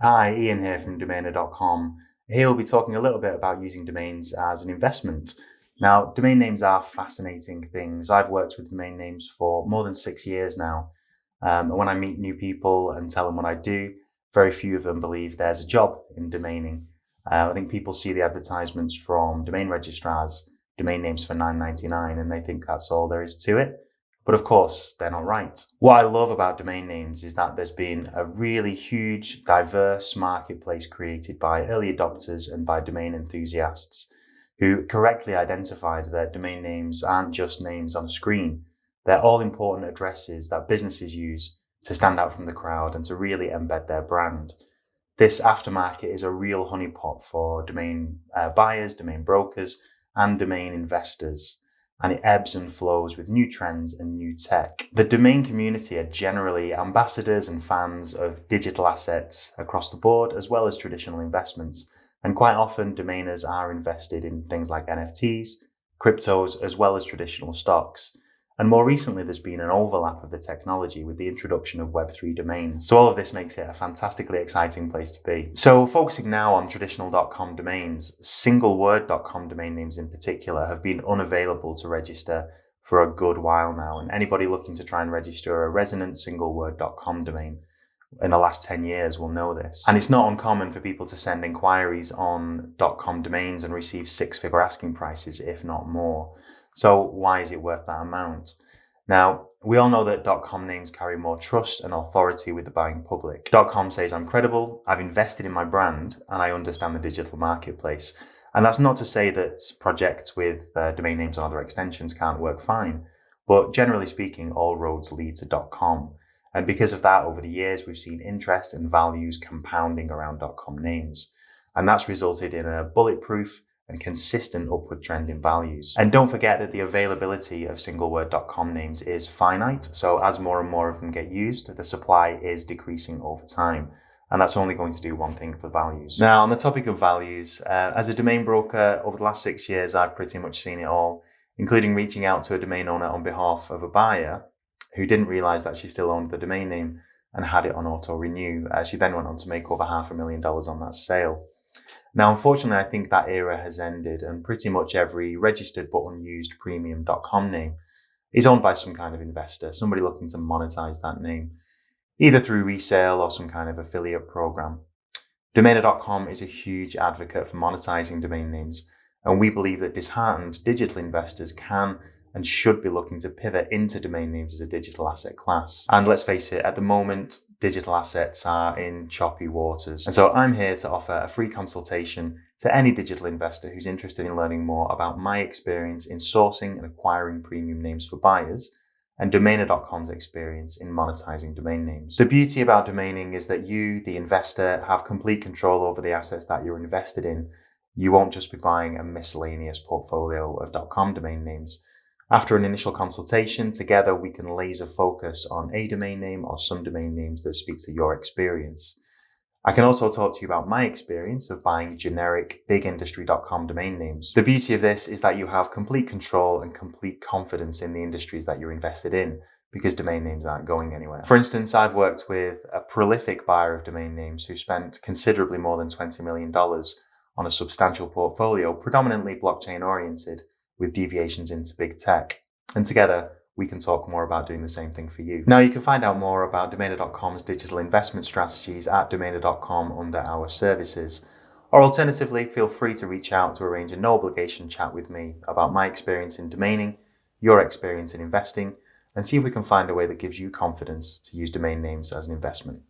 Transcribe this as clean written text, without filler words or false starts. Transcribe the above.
Hi, Ian here from Domainer.com. Here we'll be talking a little bit about using domains as an investment. Now, domain names are fascinating things. I've worked with domain names for more than 6 years now. And when I meet new people and tell them what I do, very few of them believe there's a job in domaining. I think people see the advertisements from domain registrars, domain names for $9.99, and they think that's all there is to it. But of course, they're not right. What I love about domain names is that there's been a really huge, diverse marketplace created by early adopters and by domain enthusiasts who correctly identified that domain names aren't just names on a screen. They're all important addresses that businesses use to stand out from the crowd and to really embed their brand. This aftermarket is a real honeypot for domain buyers, domain brokers, and domain investors. And it ebbs and flows with new trends and new tech. The domain community are generally ambassadors and fans of digital assets across the board, as well as traditional investments. And quite often, domainers are invested in things like NFTs, cryptos, as well as traditional stocks. And more recently, there's been an overlap of the technology with the introduction of Web3 domains. So all of this makes it a fantastically exciting place to be. So focusing now on traditional .com domains, single word .com domain names in particular have been unavailable to register for a good while now. And anybody looking to try and register a resonant single word .com domain in the last 10 years will know this. And it's not uncommon for people to send inquiries on .com domains and receive six-figure asking prices, if not more. So why is it worth that amount? Now, we all know that .com names carry more trust and authority with the buying public. .com says I'm credible, I've invested in my brand, and I understand the digital marketplace. And that's not to say that projects with domain names and other extensions can't work fine. But generally speaking, all roads lead to .com. And because of that, over the years, we've seen interest and values compounding around .com names. And that's resulted in a bulletproof and consistent upward trend in values. And don't forget that the availability of single word .com names is finite. So as more and more of them get used, the supply is decreasing over time. And that's only going to do one thing for values. Now, on the topic of values, as a domain broker, over the last 6 years, I've pretty much seen it all, including reaching out to a domain owner on behalf of a buyer who didn't realize that she still owned the domain name and had it on auto renew. She then went on to make over $500,000 on that sale. Now, unfortunately, I think that era has ended, and pretty much every registered but unused premium .com name is owned by some kind of investor, somebody looking to monetize that name, either through resale or some kind of affiliate program. Domainer.com is a huge advocate for monetizing domain names, and we believe that disheartened digital investors can and should be looking to pivot into domain names as a digital asset class. And let's face it, at the moment, digital assets are in choppy waters. And so I'm here to offer a free consultation to any digital investor who's interested in learning more about my experience in sourcing and acquiring premium names for buyers and Domainer.com's experience in monetizing domain names. The beauty about domaining is that you, the investor, have complete control over the assets that you're invested in. You won't just be buying a miscellaneous portfolio of .com domain names. After an initial consultation, together we can laser focus on a domain name or some domain names that speak to your experience. I can also talk to you about my experience of buying generic bigindustry.com domain names. The beauty of this is that you have complete control and complete confidence in the industries that you're invested in, because domain names aren't going anywhere. For instance, I've worked with a prolific buyer of domain names who spent considerably more than $20 million on a substantial portfolio, predominantly blockchain oriented, with deviations into big tech. And together, we can talk more about doing the same thing for you. Now, you can find out more about Domainer.com's digital investment strategies at Domainer.com under our services. Or alternatively, feel free to reach out to arrange a no obligation chat with me about my experience in domaining, your experience in investing, and see if we can find a way that gives you confidence to use domain names as an investment.